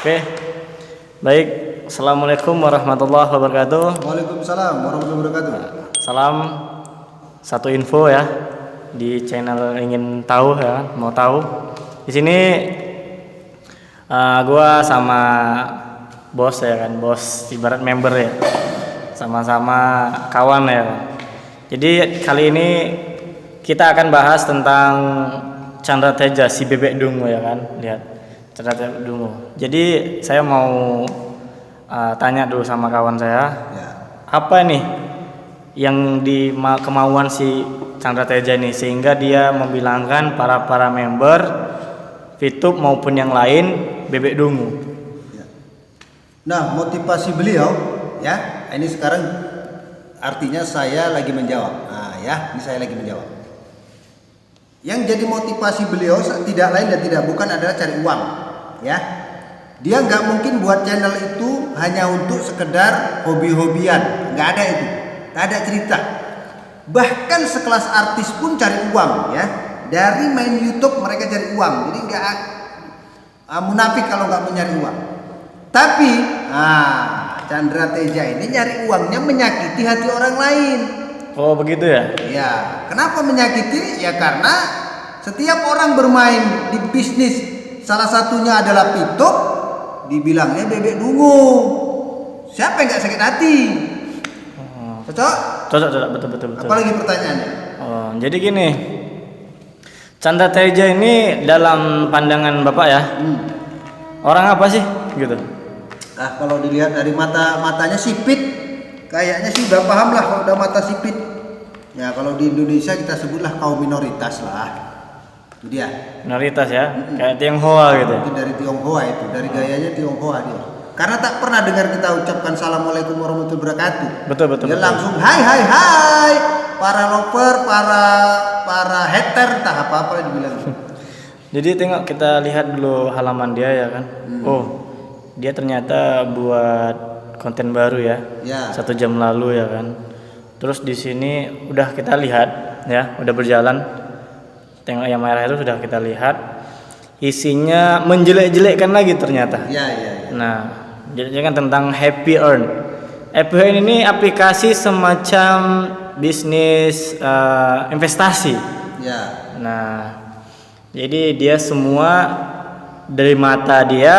Oke, baik. Assalamualaikum warahmatullahi wabarakatuh. Waalaikumsalam warahmatullahi wabarakatuh. Salam satu info ya di channel ingin tahu ya, mau tahu. Di sini gua sama bos ya kan, bos ibarat member ya, sama-sama kawan ya. Jadi kali ini kita akan bahas tentang Chandra Teja, si bebek dungu ya kan, lihat Chandra Teja dungu. Jadi saya mau tanya dulu sama kawan saya, Ya. apa nih yang kemauan si Chandra Teja ini sehingga dia membilangkan para member VTube maupun yang lain bebek dungu. Ya. Nah, motivasi beliau ya, ini sekarang artinya saya lagi menjawab. Nah, ya, ini saya lagi menjawab. Yang jadi motivasi beliau tidak lain dan tidak bukan adalah cari uang, ya. Dia nggak mungkin buat channel itu hanya untuk sekedar hobi-hobian, nggak ada itu, nggak ada cerita. Bahkan sekelas artis pun cari uang, ya. Dari main YouTube mereka cari uang, jadi nggak munafik kalau nggak mencari uang. Tapi, Chandra Teja ini nyari uangnya menyakiti hati orang lain. Oh begitu ya? Ya, kenapa menyakiti? Ya karena setiap orang bermain di bisnis, salah satunya adalah VTube, dibilangnya bebek dungu. Siapa yang nggak sakit hati? Cocok? Cocok, betul. Apalagi pertanyaannya? Oh, jadi gini, Chandra Teja ini dalam pandangan Bapak ya, orang apa sih gitu? Kalau dilihat dari matanya sipit, kayaknya sih udah paham lah kalau udah mata sipit. Ya kalau di Indonesia kita sebutlah kaum minoritas lah. Itu dia. Minoritas ya, kayak Tionghoa gitu. Mungkin dari Tionghoa itu, dari gayanya Tionghoa dia. Karena tak pernah dengar kita ucapkan assalamualaikum warahmatullahi wabarakatuh. Betul. Dia langsung hai para lover, para hater, entah apa dibilang. Jadi tengok, kita lihat dulu halaman dia ya kan. Oh, dia ternyata buat konten baru ya. 1 jam lalu ya kan. Terus di sini udah kita lihat ya, udah berjalan. Tengok yang merah itu sudah kita lihat. Isinya menjelek-jelekkan lagi ternyata. Ya. Nah, jadi kan tentang Happy Earn. Happy Earn ini aplikasi semacam bisnis investasi. Ya. Nah, jadi dia semua dari mata dia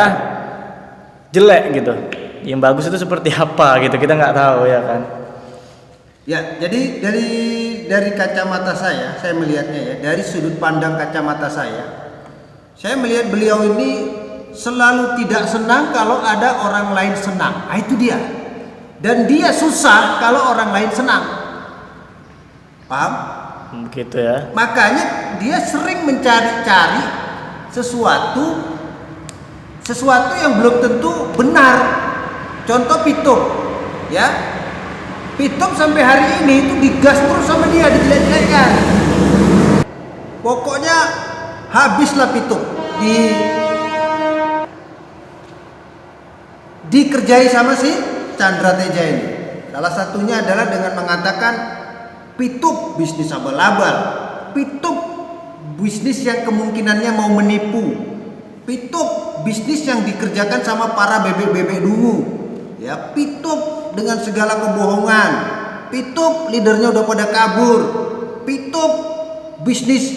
jelek gitu. Yang bagus itu seperti apa gitu, kita nggak tahu ya kan. Ya, jadi dari kacamata saya melihatnya ya, dari sudut pandang kacamata saya melihat beliau ini selalu tidak senang kalau ada orang lain senang. Itu dia. Dan dia susah kalau orang lain senang. Paham? Begitu ya. Makanya dia sering mencari-cari sesuatu yang belum tentu benar. Contoh VTube, ya. VTube sampai hari ini itu digas terus sama dia, dijelek-jelekkan. Pokoknya habislah VTube dikerjai sama si Chandra Teja ini. Salah satunya adalah dengan mengatakan VTube bisnis abal-abal, VTube bisnis yang kemungkinannya mau menipu, VTube bisnis yang dikerjakan sama para bebek-bebek dungu, ya. VTube dengan segala kebohongan, VTube leadernya udah pada kabur, VTube bisnis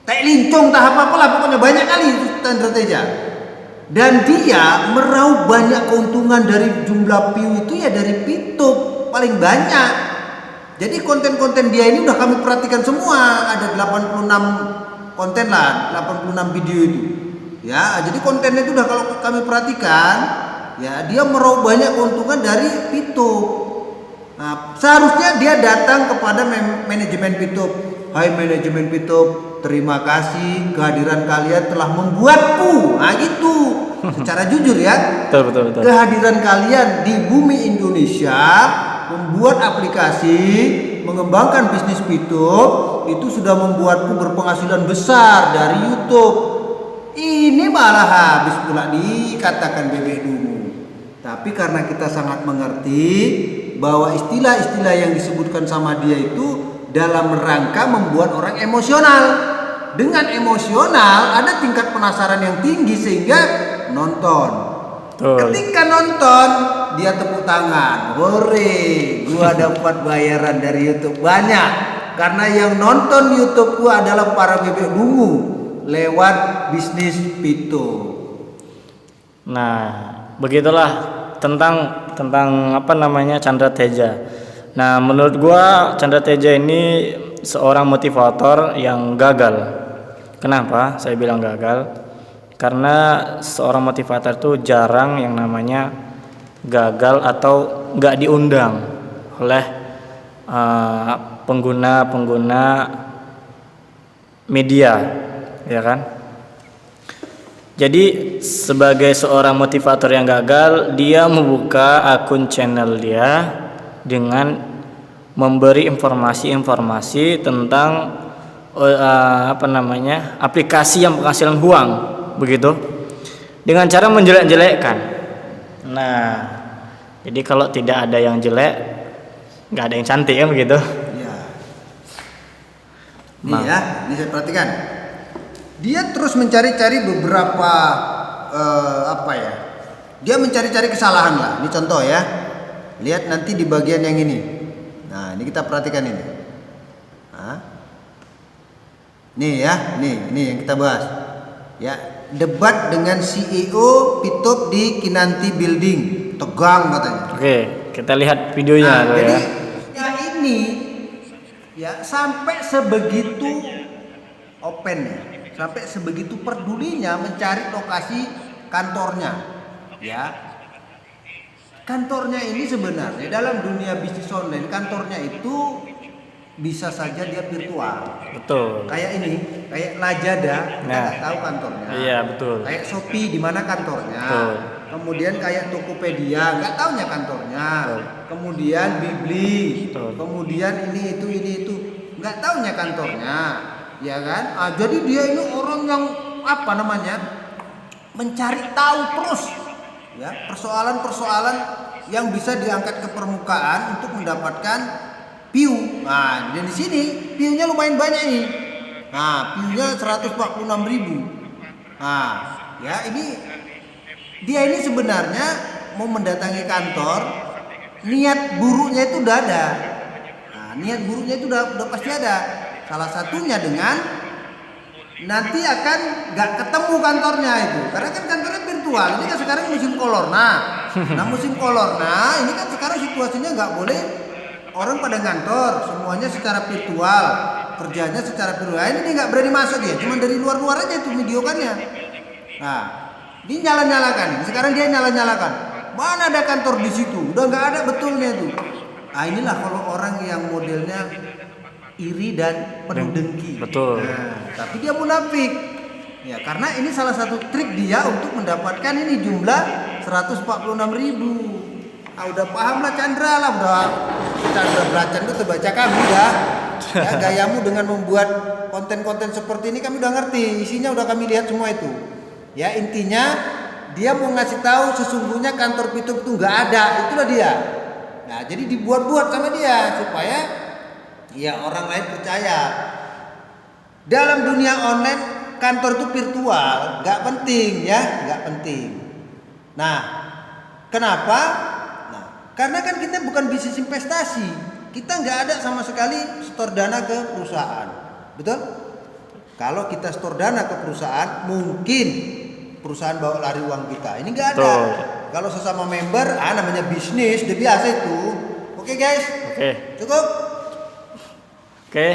kayak lincong tak apa-apalah, pokoknya banyak kali itu Chandra Teja. Dan dia meraup banyak keuntungan dari jumlah view itu ya dari VTube paling banyak. Jadi konten-konten dia ini udah kami perhatikan semua, ada 86 konten lah, 86 video itu. Ya, jadi kontennya itu udah kalau kami perhatikan, ya dia meraup banyak keuntungan dari VTube. Nah, seharusnya dia datang kepada manajemen VTube. Hai manajemen VTube, terima kasih kehadiran kalian telah membuatku. Nah gitu, secara jujur ya. Betul. Kehadiran kalian di bumi Indonesia membuat aplikasi, mengembangkan bisnis VTube itu sudah membuatku berpenghasilan besar dari YouTube. Ini malah habis pula dikatakan bebek dungu. Tapi karena kita sangat mengerti bahwa istilah-istilah yang disebutkan sama dia itu dalam rangka membuat orang emosional. Dengan emosional ada tingkat penasaran yang tinggi sehingga nonton. Betul. Ketika nonton, dia tepuk tangan. Hore, gua dapat bayaran dari YouTube banyak. Karena yang nonton YouTube gua adalah para bebek bungu lewat bisnis Pito. Nah, begitulah tentang apa namanya Chandra Teja. Nah, menurut gua Chandra Teja ini seorang motivator yang gagal. Kenapa saya bilang gagal? Karena seorang motivator itu jarang yang namanya gagal atau nggak diundang oleh pengguna media, ya kan? Jadi sebagai seorang motivator yang gagal, dia membuka akun channel dia dengan memberi informasi-informasi tentang apa namanya aplikasi yang menghasilkan uang, begitu, dengan cara menjelek-jelekkan. Nah, jadi kalau tidak ada yang jelek, nggak ada yang cantik kan begitu? Ya. Nih ya, ini saya perhatikan. Dia terus mencari-cari beberapa apa ya? Dia mencari-cari kesalahan lah. Ini contoh ya. Lihat nanti di bagian yang ini. Nah, ini kita perhatikan ini. Nah. Nih ya, nih yang kita bahas. Ya, debat dengan CEO Pito di Kinanti Building. Tegang katanya. Oke, kita lihat videonya. Nah, jadi ya. ini ya sampai sebegitu open ya. Sampai sebegitu pedulinya mencari lokasi kantornya, ya. Kantornya ini sebenarnya dalam dunia bisnis online, kantornya itu bisa saja dia virtual. Betul. Kayak ini, kayak Lazada, kita nggak tahu kantornya. Iya, betul. Kayak Shopee, di mana kantornya. Betul. Kemudian kayak Tokopedia, nggak tahunya kantornya. Betul. Kemudian Bibli, Betul. kemudian ini itu, nggak tahunya kantornya. Ya kan? Jadi dia ini orang yang apa namanya mencari tahu terus, ya persoalan-persoalan yang bisa diangkat ke permukaan untuk mendapatkan view. Nah, dan di sini view-nya lumayan banyak nih. Nah, view-nya 146.000. Nah, ya ini dia ini sebenarnya mau mendatangi kantor, niat buruknya itu udah ada. Nah, niat buruknya itu udah pasti ada. Salah satunya dengan nanti akan nggak ketemu kantornya itu, karena kan kantornya virtual. Ini kan sekarang musim corona. Nah musim corona ini kan sekarang situasinya nggak boleh orang pada kantor, semuanya secara virtual, kerjanya secara virtual. Ini dia nggak berani masuk ya, cuma dari luar aja itu videokannya. Nah, ini nyala-nyalakan. Sekarang dia nyala-nyalakan. Mana ada kantor di situ? Udah nggak ada betulnya itu. Nah inilah kalau orang yang modelnya iri dan penuh dengki. Betul. Nah, tapi dia munafik. Ya, karena ini salah satu trik dia untuk mendapatkan ini jumlah 146.000. Ah, udah paham lah Chandra lah, udah Chandra Bracan itu terbaca kami dah. Ya, gayamu dengan membuat konten-konten seperti ini kami udah ngerti, isinya udah kami lihat semua itu. Ya, intinya dia mau ngasih tahu sesungguhnya kantor Pito itu nggak ada, itulah dia. Nah, jadi dibuat-buat sama dia supaya ya orang lain percaya. Dalam dunia online kantor itu virtual, nggak penting ya, nggak penting. Nah, kenapa? Nah, karena kan kita bukan bisnis investasi, kita nggak ada sama sekali setor dana ke perusahaan, betul? Kalau kita setor dana ke perusahaan, mungkin perusahaan bawa lari uang kita. Ini nggak ada. Betul. Kalau sesama member, namanya bisnis, udah biasa itu. Oke guys, cukup. Oke.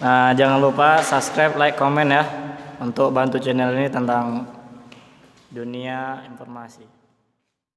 Nah, jangan lupa subscribe, like, komen ya untuk bantu channel ini tentang dunia informasi.